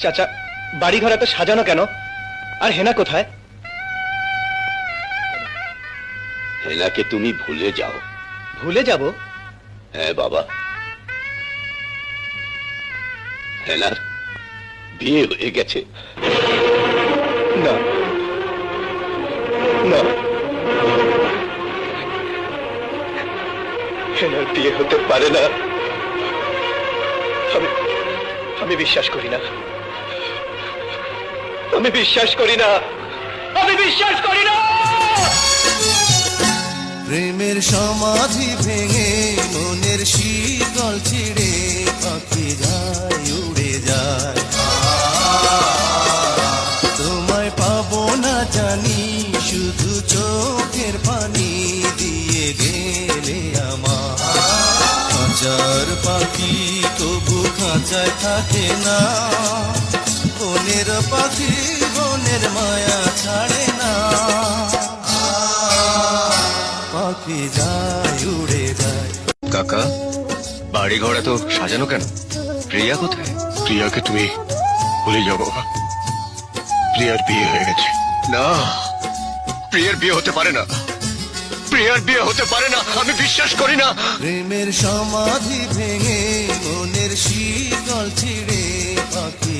চাচা, বাড়ি ঘর এত সাজানো কেন? আর হেনা কোথায়? হেনাকে তুমি ভুলে যাও। ভুলে যাব? হ্যাঁ বাবা, হেনার বিয়ে হয়ে গেছে। না না, হেনার বিয়ে হতে পারে না। আমি বিশ্বাস করি না, আমি বিশ্বাস করি না, আমি বিশ্বাস করি না। প্রেমের সমাধি ভেঙে মনের শীতল ছিড়ে পাখি যায় উড়ে যায়। তোমায় পাবো না জানি, শুধু চোখের পানি দিয়ে গেলে আমার। খাঁচার পাখি তবু খাঁচায় থাকে না, বনের পাখি বনের মায়া ছাড়ে না। পাখি যায় উড়ে যায়। কাকা, বাড়ি ঘর এত সাজানো কেন? প্রিয়া কোথায়? প্রিয়াকে তুমি ভুলে যাও বাবা, প্রিয়ার বিয়ে হয়ে গেছে। না, প্রিয়ার বিয়ে হতে পারে না, প্রিয়ার বিয়ে হতে পারে না, আমি বিশ্বাস করি না। প্রেমের সমাধি ভেঙে মনের শীতল ছিড়ে পাখি